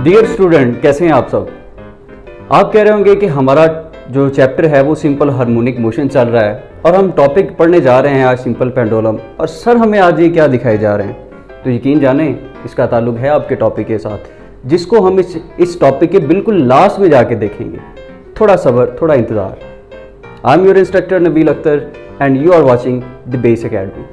Dear student, कैसे हैं आप सब। आप कह रहे होंगे कि हमारा जो चैप्टर है वो सिंपल हार्मोनिक मोशन चल रहा है और हम टॉपिक पढ़ने जा रहे हैं आज सिंपल पेंडुलम, और सर हमें आज ये क्या दिखाए जा रहे हैं। तो यकीन जाने इसका ताल्लुक है आपके टॉपिक के साथ, जिसको हम इस टॉपिक के बिल्कुल लास्ट में जाके देखेंगे। थोड़ा सब्र, थोड़ा इंतज़ार। I am your instructor Nabeel Akhtar and you are watching the base academy.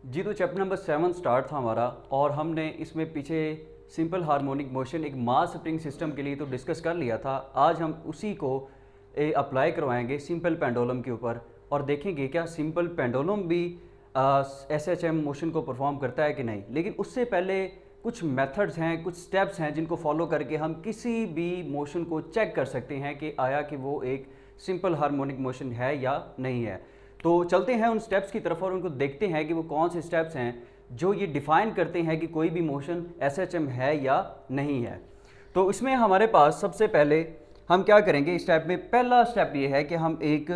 जी, तो चैप्टर नंबर 7 स्टार्ट था हमारा, और हमने इसमें पीछे सिंपल हार्मोनिक मोशन एक मास स्प्रिंग सिस्टम के लिए तो डिस्कस कर लिया था। आज हम उसी को अप्लाई करवाएंगे सिंपल पेंडुलम के ऊपर और देखेंगे क्या सिंपल पेंडुलम भी SHM मोशन को परफॉर्म करता है कि नहीं। लेकिन उससे पहले कुछ मेथड्स हैं, कुछ स्टेप्स हैं जिनको फॉलो करके हम किसी भी मोशन को चेक कर सकते हैं कि आया कि वो एक सिंपल हार्मोनिक मोशन है या नहीं है। तो चलते हैं उन स्टेप्स की तरफ और उनको देखते हैं कि वो कौन से स्टेप्स हैं जो ये डिफ़ाइन करते हैं कि कोई भी मोशन SHM है या नहीं है। तो इसमें हमारे पास सबसे पहले हम क्या करेंगे, इस स्टेप में पहला स्टेप ये है कि हम एक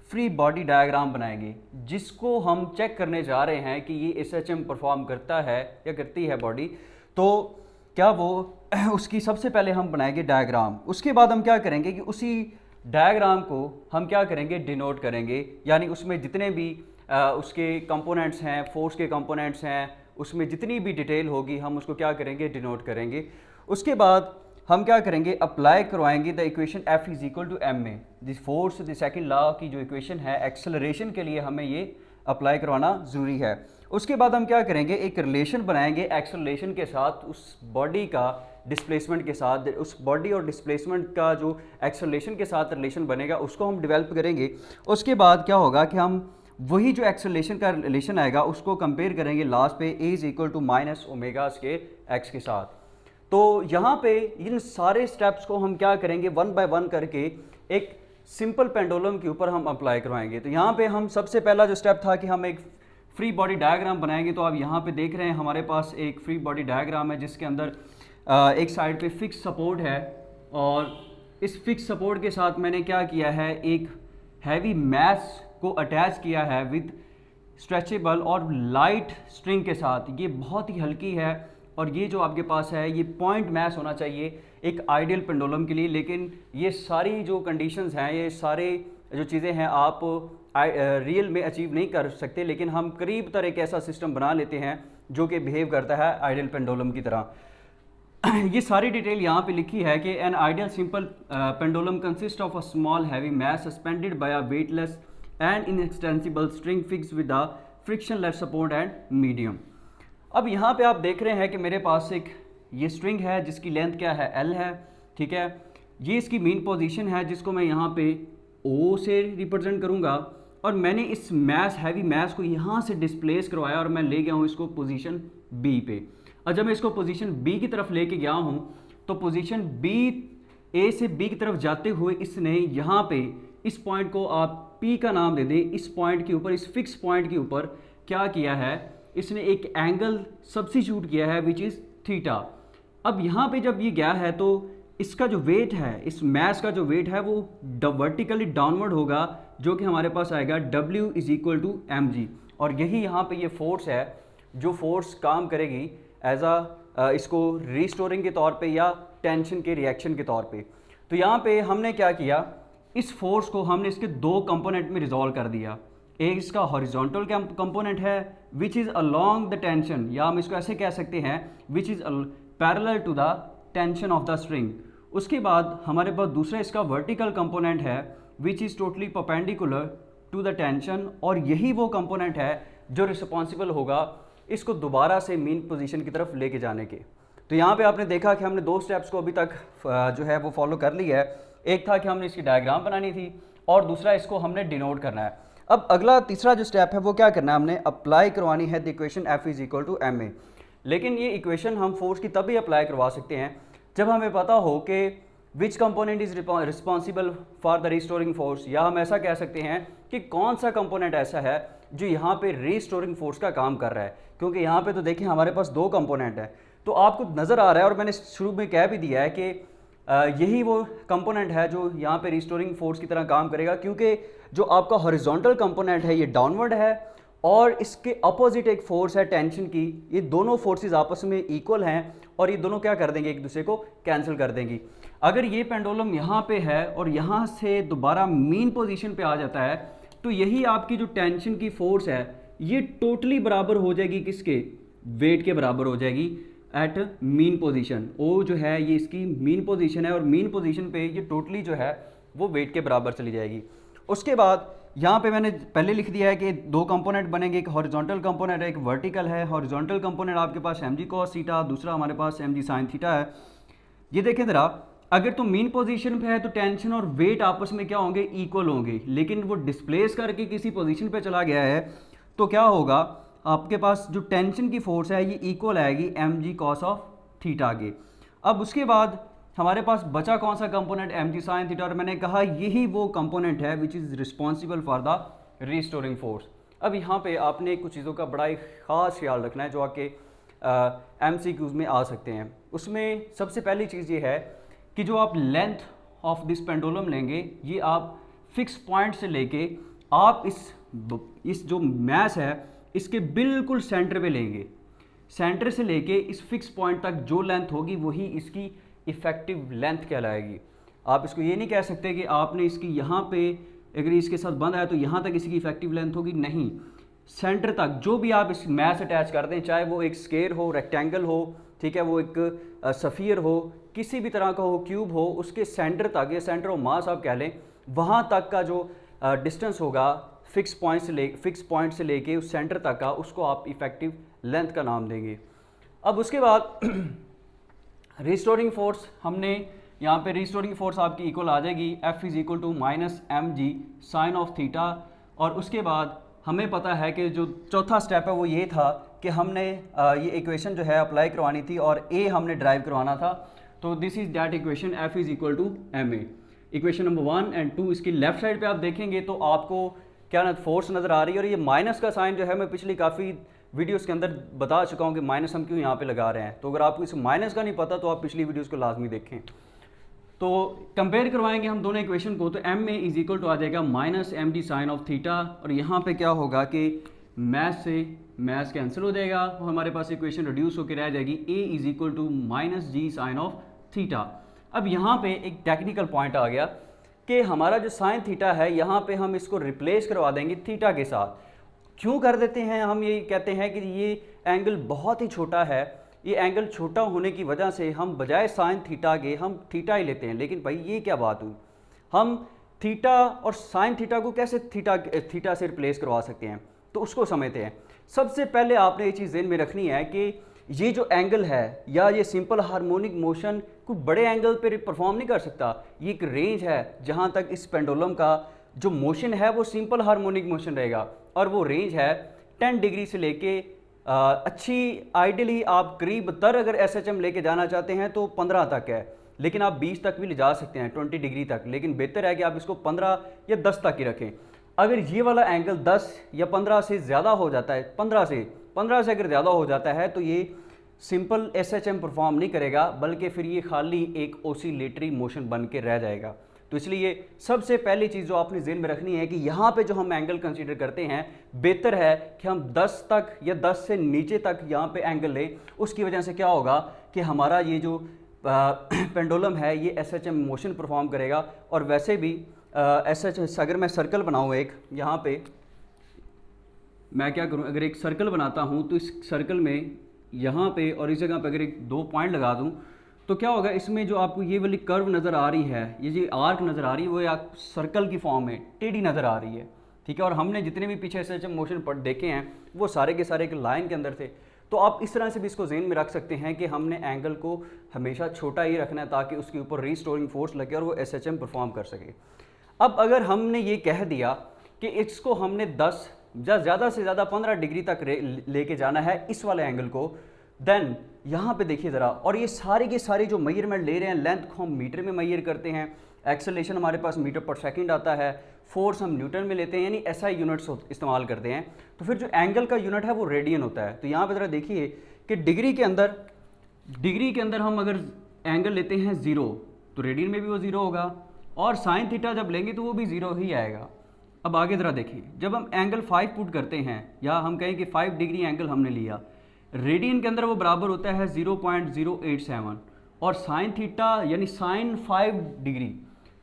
फ्री बॉडी डायग्राम बनाएंगे, जिसको हम चेक करने जा रहे हैं कि ये SHM परफॉर्म करता है या करती है बॉडी। तो क्या वो उसकी सबसे पहले हम बनाएंगे डायग्राम। उसके बाद हम क्या करेंगे कि उसी डायग्राम को हम क्या करेंगे, डिनोट करेंगे, यानी उसमें जितने भी उसके कंपोनेंट्स हैं, फोर्स के कंपोनेंट्स हैं, उसमें जितनी भी डिटेल होगी हम उसको क्या करेंगे, डिनोट करेंगे। उसके बाद हम क्या करेंगे, अप्लाई करवाएंगे the equation F is equal to m में this force the second law की जो इक्वेशन है एक्सेलरेशन के लिए हमें ये अप्लाई करवाना ज़रूरी है। उसके बाद हम क्या करेंगे, एक रिलेशन बनाएंगे एक्सेलरेशन के साथ, उस बॉडी का डिस्प्लेसमेंट के साथ, उस बॉडी और डिस्प्लेसमेंट का जो एक्सेलरेशन के साथ रिलेशन बनेगा उसको हम डेवलप करेंगे। उसके बाद क्या होगा कि हम वही जो एक्सेलरेशन का रिलेशन आएगा उसको कंपेयर करेंगे लास्ट पे a is equal to minus omega के x के साथ। तो यहाँ पे इन सारे स्टेप्स को हम क्या करेंगे, वन बाय वन करके एक सिंपल पेंडुलम के ऊपर हम अप्लाई करवाएंगे। तो यहाँ पे हम सबसे पहला जो स्टेप था कि हम एक फ्री बॉडी डायग्राम बनाएंगे। तो आप यहाँ पे देख रहे हैं हमारे पास एक फ्री बॉडी डायग्राम है जिसके अंदर एक साइड पे फिक्स सपोर्ट है, और इस फिक्स सपोर्ट के साथ मैंने क्या किया है, एक हैवी मैस को अटैच किया है विद स्ट्रेचेबल और लाइट स्ट्रिंग के साथ। ये बहुत ही हल्की है और ये जो आपके पास है ये पॉइंट मैस होना चाहिए एक आइडियल पेंडुलम के लिए। लेकिन ये सारी जो कंडीशंस हैं, ये सारे जो चीज़ें हैं आप रियल में अचीव नहीं कर सकते, लेकिन हम करीब तरह एक ऐसा सिस्टम बना लेते हैं जो कि बिहेव करता है आइडियल पेंडुलम की तरह। ये सारी डिटेल यहाँ पे लिखी है कि an ideal simple pendulum consist of a small heavy mass suspended by a weightless and inextensible string fix with a frictionless support and medium. अब यहाँ पे आप देख रहे हैं कि मेरे पास एक ये स्ट्रिंग है जिसकी लेंथ क्या है, L है, ठीक है। ये इसकी मेन पोजीशन है जिसको मैं यहाँ पे O से रिप्रेजेंट करूँगा, और मैंने इस मैस हैवी मैस को यहाँ से डिस्प्लेस करवाया और मैं ले गया हूँ इसको पोजीशन B पे। और जब मैं इसको पोजीशन B की तरफ लेके गया हूँ तो पोजीशन A से B की तरफ जाते हुए इसने यहाँ पे इस पॉइंट को आप P का नाम दे दें, इस पॉइंट के ऊपर, इस फिक्स पॉइंट के ऊपर क्या किया है, इसने एक एंगल सब्स्टिट्यूट किया है विच इज़ थीटा। अब यहाँ पे जब ये गया है तो इसका जो वेट है, इस मैस का जो वेट है वो वर्टिकली डाउनवर्ड होगा, जो कि हमारे पास आएगा W is equal to mg। और यही यहाँ पे ये फोर्स है जो फोर्स काम करेगी एज इसको रीस्टोरिंग के तौर पे या टेंशन के रिएक्शन के तौर पे। तो यहाँ पे हमने क्या किया, इस फोर्स को हमने इसके दो कंपोनेंट में रिजॉल्व कर दिया। एक इसका हॉरिजॉन्टल कंपोनेंट है which is along the tension, या हम इसको ऐसे कह सकते हैं which is parallel to the tension of the string. उसके बाद हमारे पास दूसरा इसका वर्टिकल कंपोनेंट है which is totally perpendicular to the tension, और यही वो कंपोनेंट है जो रिस्पॉन्सिबल होगा इसको दोबारा से मेन पोजीशन की तरफ लेके जाने के। तो यहाँ पे आपने देखा कि हमने दो स्टेप्स को अभी तक जो है वो फॉलो कर लिया है। एक था कि हमने इसकी डायग्राम बनानी थी और दूसरा इसको हमने डिनोट करना है। अब अगला तीसरा जो स्टेप है वो क्या करना है, हमने अप्लाई करवानी है the equation F is equal to ma। लेकिन ये इक्वेशन हम फोर्स की तभी अप्लाई करवा सकते हैं जब हमें पता हो कि विच component is responsible for the restoring force, या हम ऐसा कह सकते हैं कि कौन सा कंपोनेंट ऐसा है जो यहाँ पे रिस्टोरिंग फोर्स का काम कर रहा है। क्योंकि यहाँ पे तो देखिए हमारे पास दो कंपोनेंट है, तो आपको नज़र आ रहा है, और मैंने शुरू में कह भी दिया है कि यही वो कंपोनेंट है जो यहाँ पे रिस्टोरिंग फोर्स की तरह काम करेगा, क्योंकि जो आपका हॉरिजॉन्टल कंपोनेंट है ये डाउनवर्ड है और इसके अपोजिट एक फोर्स है टेंशन की। ये दोनों फोर्सेस आपस में इक्वल हैं और ये दोनों क्या कर देंगे, एक दूसरे को कैंसिल कर देंगी। अगर ये पेंडुलम यहाँ पे है और यहाँ से दोबारा मीन पोजीशन पे आ जाता है तो यही आपकी जो टेंशन की फोर्स है ये टोटली बराबर हो जाएगी किसके, वेट के बराबर हो जाएगी एट मीन पोजीशन। ओ जो है ये इसकी मीन पोजीशन है और मीन पोजीशन पे ये टोटली जो है वो वेट के बराबर चली जाएगी। उसके बाद यहाँ पे मैंने पहले लिख दिया है कि दो कंपोनेंट बनेंगे, एक हॉरिजॉन्टल कंपोनेंट है, एक वर्टिकल है। हॉरिजॉन्टल कंपोनेंट आपके पास mg cos थीटा, दूसरा हमारे पास mg sin थीटा है। ये देखें ज़रा, अगर तो मीन पोजीशन पे है तो टेंशन और वेट आपस में क्या होंगे, इक्वल होंगे, लेकिन वो डिस्प्लेस करके किसी पोजीशन पे चला गया है तो क्या होगा, आपके पास जो टेंशन की फोर्स है ये इक्वल आएगी mg cos ऑफ थीटा के। अब उसके बाद हमारे पास बचा कौन सा कंपोनेंट, mg sin थीटा, और मैंने कहा यही वो कंपोनेंट है which is responsible for the restoring force. अब यहाँ पे आपने कुछ चीज़ों का बड़ा ही ख़ास ख्याल रखना है जो आके MCQs में आ सकते हैं। उसमें सबसे पहली चीज़ ये है कि जो आप लेंथ ऑफ दिस पेंडुलम लेंगे ये आप फिक्स पॉइंट से लेके आप इस जो मैस है इसके बिल्कुल सेंटर पे लेंगे। सेंटर से लेके इस फिक्स पॉइंट तक जो लेंथ होगी वही इसकी इफ़ेक्टिव लेंथ कहलाएगी। आप इसको ये नहीं कह सकते कि आपने इसकी यहाँ पे अगर इसके साथ बंद आया तो यहाँ तक इसकी इफेक्टिव लेंथ होगी, नहीं, सेंटर तक जो भी आप इस मैस अटैच कर दें, चाहे वो एक स्केयर हो, रेक्टेंगल हो, ठीक है, वो एक सफ़ियर हो, किसी भी तरह का हो, क्यूब हो, उसके सेंटर तक या सेंटर ऑफ मास आप कह लें, वहाँ तक का जो डिस्टेंस होगा फिक्स पॉइंट से लेके उस सेंटर तक का, उसको आप इफ़ेक्टिव लेंथ का नाम देंगे। अब उसके बाद रिस्टोरिंग फोर्स, हमने यहाँ पे रिस्टोरिंग फोर्स आपकी इक्वल आ जाएगी F is equal to minus mg sine of theta. और उसके बाद हमें पता है कि जो चौथा स्टेप है वो ये था कि हमने ये इक्वेशन जो है अप्लाई करवानी थी और A हमने ड्राइव करवाना था। तो this is that equation F is equal to ma। Equation number 1 and 2 इसकी लेफ्ट साइड पे आप देखेंगे तो आपको क्या ना फोर्स नज़र आ रही है, और ये माइनस का साइन जो है मैं पिछली काफ़ी वीडियोस के अंदर बता चुका हूँ कि माइनस हम क्यों यहाँ पे लगा रहे हैं। तो अगर आपको इस माइनस का नहीं पता तो आप पिछली वीडियोस को लाजमी देखें। तो कंपेयर करवाएंगे हम दोनों इक्वेशन को, तो m में इज इक्वल टू आ जाएगा minus mg sine of theta, और यहाँ पे क्या होगा कि मैथ से मैथ कैंसिल हो जाएगा और हमारे पास इक्वेशन रिड्यूस होकर रह जाएगी a is equal to minus g sine of theta. अब यहाँ पे एक टेक्निकल पॉइंट आ गया कि हमारा जो साइन थीटा है यहाँ पे हम इसको रिप्लेस करवा देंगे थीटा के साथ। क्यों कर देते हैं, हम ये कहते हैं कि ये एंगल बहुत ही छोटा है, ये एंगल छोटा होने की वजह से हम बजाय साइन थीटा के हम थीटा ही लेते हैं। लेकिन भाई ये क्या बात हुई, हम थीटा और साइन थीटा को कैसे थीटा से रिप्लेस करवा सकते हैं, तो उसको समझते हैं। सबसे पहले आपने ये चीज़ ज़हन में रखनी है कि ये जो एंगल है या ये सिंपल हार्मोनिक मोशन कोई बड़े एंगल पे परफॉर्म नहीं कर सकता। ये एक रेंज है जहाँ तक इस पेंडुलम का जो मोशन है वो सिंपल हार्मोनिक मोशन रहेगा, और वो रेंज है 10 डिग्री से लेके अच्छी आइडियली आप करीब तर अगर SHM लेके जाना चाहते हैं तो 15 तक है, लेकिन आप 20 तक भी ले जा सकते हैं, 20 डिग्री तक, लेकिन बेहतर है कि आप इसको 15 या 10 तक ही रखें। अगर ये वाला एंगल 10 या 15 से ज़्यादा हो जाता है, 15 से अगर ज़्यादा हो जाता है तो ये सिंपल SHM परफॉर्म नहीं करेगा, बल्कि फिर ये खाली एक ओसिलेटरी मोशन बन के रह जाएगा। तो इसलिए सबसे पहली चीज़ जो आपने ज़हन में रखनी है कि यहाँ पे जो हम एंगल कंसीडर करते हैं, बेहतर है कि हम 10 तक या 10 से नीचे तक यहाँ पे एंगल लें। उसकी वजह से क्या होगा कि हमारा ये जो पेंडुलम है ये SHM मोशन परफॉर्म करेगा। और वैसे भी SHM अगर मैं सर्कल बनाऊँ एक, यहाँ पे मैं क्या करूँ, अगर एक सर्कल बनाता हूँ तो इस सर्कल में यहाँ पे और इस जगह पे अगर एक 2 पॉइंट लगा दूँ तो क्या होगा, इसमें जो आपको ये वाली कर्व नज़र आ रही है, ये जो आर्क नज़र आ रही है, वो आप सर्कल की फॉर्म में टेढ़ी नज़र आ रही है, ठीक है। और हमने जितने भी पीछे SHM मोशन पर देखे हैं वो सारे के सारे एक लाइन के अंदर थे। तो आप इस तरह से भी इसको ज़हन में रख सकते हैं कि हमने एंगल को हमेशा छोटा ही रखना है ताकि उसके ऊपर रिस्टोरिंग फोर्स लगे और वो SHM परफॉर्म कर सके। अब अगर हमने ये कह दिया कि इसको हमने 10 या ज़्यादा से ज़्यादा 15 डिग्री तक लेके जाना है इस वाले एंगल को, देन यहाँ पे देखिए ज़रा, और ये सारी की सारी जो मेजरमेंट ले रहे हैं, लेंथ को हम मीटर में मेजर करते हैं, एक्सेलरेशन हमारे पास मीटर पर सेकंड आता है, फोर्स हम न्यूटन में लेते हैं, यानी SI यूनिट्स इस्तेमाल करते हैं। तो फिर जो एंगल का यूनिट है वो रेडियन होता है। तो यहाँ पे ज़रा देखिए कि डिग्री के अंदर हम अगर एंगल लेते हैं 0, तो रेडियन में भी वो 0 होगा, और साइन थीटा जब लेंगे तो वो भी 0 ही आएगा। अब आगे ज़रा देखिए, जब हम एंगल 5 पुट करते हैं या हम कहें कि 5 डिग्री एंगल हमने लिया, रेडियन के अंदर वो बराबर होता है 0.087, और साइन थीटा यानी साइन 5 डिग्री,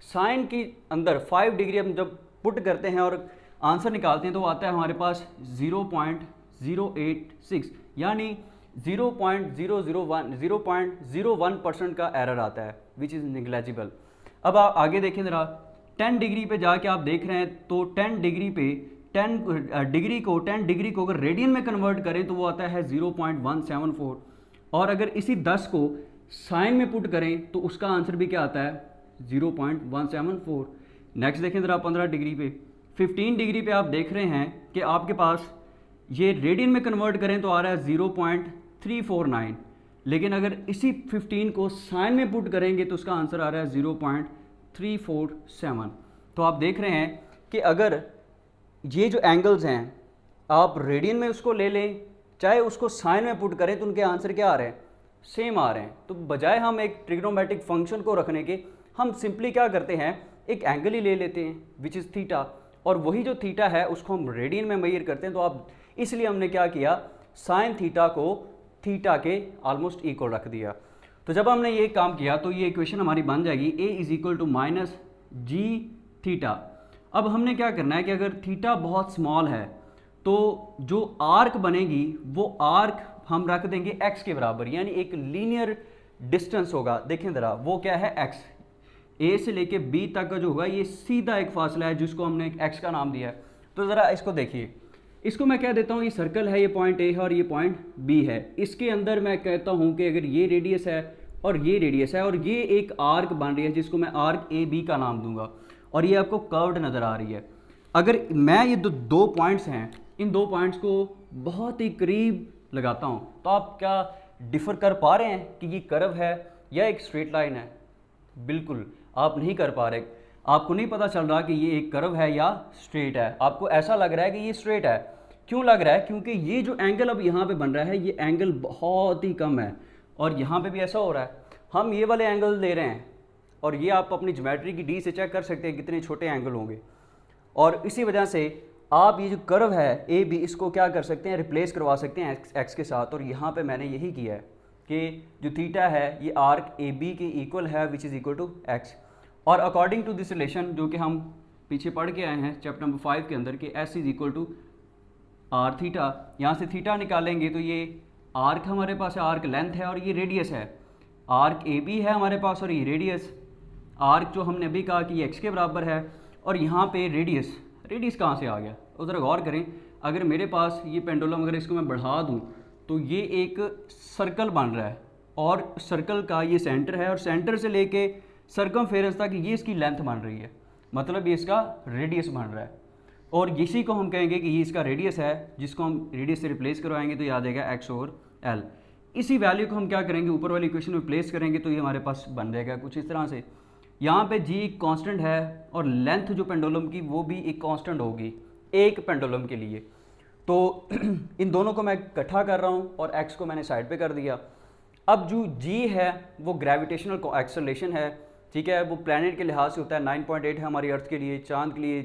साइन के अंदर 5 डिग्री हम जब पुट करते हैं और आंसर निकालते हैं तो आता है हमारे पास 0.086, यानी 0.001% का एरर आता है, विच इज़ निग्लेजिबल। अब आप आगे देखें ज़रा, 10 डिग्री पे जाके आप देख रहे हैं तो 10 डिग्री पे 10 डिग्री को अगर रेडियन में कन्वर्ट करें तो वो आता है 0.174, और अगर इसी 10 को साइन में पुट करें तो उसका आंसर भी क्या आता है 0.174। नेक्स्ट देखें ज़रा 15 डिग्री पे, 15 डिग्री पे आप देख रहे हैं कि आपके पास ये रेडियन में कन्वर्ट करें तो आ रहा है 0.349, लेकिन अगर इसी 15 को साइन में पुट करेंगे तो उसका आंसर आ रहा है 0.347। तो आप देख रहे हैं कि अगर ये जो एंगल्स हैं आप रेडियन में उसको ले लें चाहे उसको साइन में पुट करें तो उनके आंसर क्या आ रहे हैं, सेम आ रहे हैं। तो बजाय हम एक ट्रिग्नोमेट्रिक फंक्शन को रखने के, हम सिंपली क्या करते हैं, एक एंगल ही ले लेते हैं विच इज़ थीटा, और वही जो थीटा है उसको हम रेडियन में मेजर करते हैं। तो आप इसलिए हमने क्या किया, साइन थीटा को थीटा के ऑलमोस्ट इक्वल रख दिया। तो जब हमने ये काम किया तो ये इक्वेशन हमारी बन जाएगी a is equal to minus g theta. अब हमने क्या करना है कि अगर थीटा बहुत स्मॉल है तो जो आर्क बनेगी वो आर्क हम रख देंगे x के बराबर, यानी एक लीनियर डिस्टेंस होगा। देखें ज़रा वो क्या है, x, a से लेके b तक का जो होगा ये सीधा एक फासला है जिसको हमने x का नाम दिया है। तो ज़रा इसको देखिए, इसको मैं कह देता हूँ ये सर्कल है, ये पॉइंट A है और ये पॉइंट B है। इसके अंदर मैं कहता हूँ कि अगर ये रेडियस है और ये रेडियस है और ये एक आर्क बन रही है जिसको मैं आर्क AB का नाम दूंगा, और ये आपको कर्व्ड नज़र आ रही है। अगर मैं ये दो पॉइंट्स हैं, इन दो पॉइंट्स को बहुत ही करीब लगाता हूँ तो आप क्या डिफ़र कर पा रहे हैं कि ये कर्व है या एक स्ट्रेट लाइन है? बिल्कुल आप नहीं कर पा रहे। आपको नहीं पता चल रहा कि ये एक कर्व है या स्ट्रेट है, आपको ऐसा लग रहा है कि ये स्ट्रेट है। क्यों लग रहा है? क्योंकि ये जो एंगल अब यहाँ पे बन रहा है ये एंगल बहुत ही कम है, और यहाँ पे भी ऐसा हो रहा है। हम ये वाले एंगल ले रहे हैं और ये आप अपनी ज्योमेट्री की डी से चेक कर सकते हैं कितने छोटे एंगल होंगे, और इसी वजह से आप ये जो कर्व है ए बी इसको क्या कर सकते हैं, रिप्लेस करवा सकते हैं एक्स के साथ। और यहाँ पे मैंने यही किया है कि जो थीटा है ये आर्क ए बी के इक्वल है which is equal to X. और अकॉर्डिंग टू दिस रिलेशन जो कि हम पीछे पढ़ के आए हैं चैप्टर नंबर 5 के अंदर कि s is equal to r theta, यहाँ से थीटा निकालेंगे तो ये आर्क हमारे पास है, आर्क लेंथ है और ये रेडियस है। आर्क ए बी है हमारे पास और ये रेडियस, आर्क जो हमने अभी कहा कि ये एक्स के बराबर है, और यहाँ पे रेडियस, रेडियस कहाँ से आ गया उधर गौर करें। अगर मेरे पास ये पेंडुलम अगर इसको मैं बढ़ा दूँ तो ये एक सर्कल बन रहा है, और सर्कल का ये सेंटर है, और सेंटर से लेके सर्कमफेरेंस तक ये इसकी लेंथ बन रही है, मतलब ये इसका रेडियस बन रहा है। और इसी को हम कहेंगे कि ये इसका रेडियस है, जिसको हम रेडियस से रिप्लेस करवाएंगे तो याद आएगा एक्स ओवर एल। इसी वैल्यू को हम क्या करेंगे, ऊपर वाली इक्वेशन में प्लेस करेंगे तो ये हमारे पास बन जाएगा कुछ इस तरह से। यहाँ पे जी कांस्टेंट है और लेंथ जो पेंडुलम की वो भी एक कांस्टेंट होगी एक पेंडुलम के लिए। तो इन दोनों को मैं इकट्ठा कर रहा हूँ और एक्स को मैंने साइड पे कर दिया। अब जो जी है वो ग्रेविटेशनल एक्सेलरेशन है, ठीक है, वो प्लैनेट के लिहाज से होता है 9.8 है हमारी अर्थ के लिए, चांद के लिए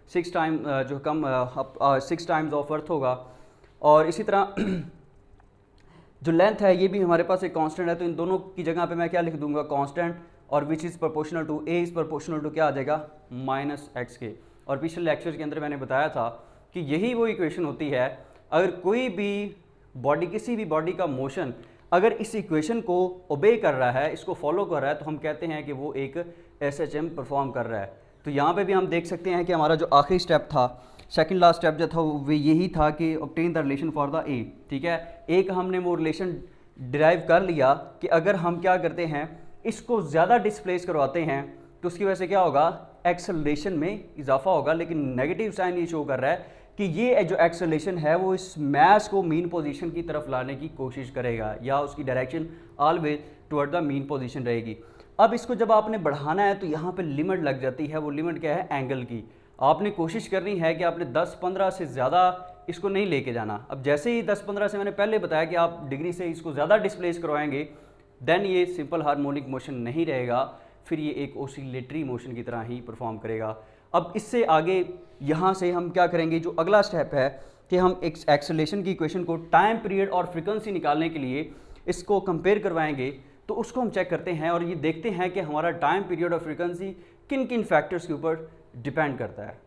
6 टाइम जो कम 6 टाइम्स ऑफ अर्थ होगा। और इसी तरह जो लेंथ है ये भी हमारे पास एक कांस्टेंट है, तो इन दोनों की जगह पे मैं क्या लिख दूंगा, कांस्टेंट, और which is proportional to a is proportional to क्या आ जाएगा, माइनस एक्स के। और पिछले लेक्चर के अंदर मैंने बताया था कि यही वो इक्वेशन होती है, अगर कोई भी बॉडी, किसी भी बॉडी का मोशन अगर इस इक्वेशन को ओबे कर रहा है, इसको फॉलो कर रहा है, तो हम कहते हैं कि वो एक एसएचएम परफॉर्म कर रहा है। तो यहाँ पे भी हम देख सकते हैं कि हमारा जो आखिरी स्टेप था, सेकंड लास्ट स्टेप जो था वो यही था कि obtain the relation for the ए, ठीक है। एक हमने वो रिलेशन डिराइव कर लिया कि अगर हम क्या करते हैं, इसको ज़्यादा डिस्प्लेस करवाते हैं तो उसकी वजह से क्या होगा, एक्सेलरेशन में इजाफा होगा। लेकिन नेगेटिव साइन ये शो कर रहा है कि ये जो एक्सेलरेशन है वो इस मैस को मीन पोजीशन की तरफ लाने की कोशिश करेगा, या उसकी direction always toward the mean position रहेगी। अब इसको जब आपने बढ़ाना है तो यहाँ पे लिमिट लग जाती है। वो लिमिट क्या है, एंगल की। आपने कोशिश करनी है कि आपने 10-15 से ज़्यादा इसको नहीं लेके जाना। अब जैसे ही 10-15 से मैंने पहले बताया कि आप डिग्री से इसको ज़्यादा डिस्प्लेस करवाएंगे, देन ये सिंपल हार्मोनिक मोशन नहीं रहेगा, फिर ये एक ओसिलेटरी मोशन की तरह ही परफॉर्म करेगा। अब इससे आगे यहाँ से हम क्या करेंगे, जो अगला स्टेप है कि हम एक एक्सेलरेशन की इक्वेशन को टाइम पीरियड और फ्रीक्वेंसी निकालने के लिए इसको कंपेयर करवाएंगे। तो उसको हम चेक करते हैं और ये देखते हैं कि हमारा टाइम पीरियड और फ्रीक्वेंसी किन किन फैक्टर्स के ऊपर डिपेंड करता है।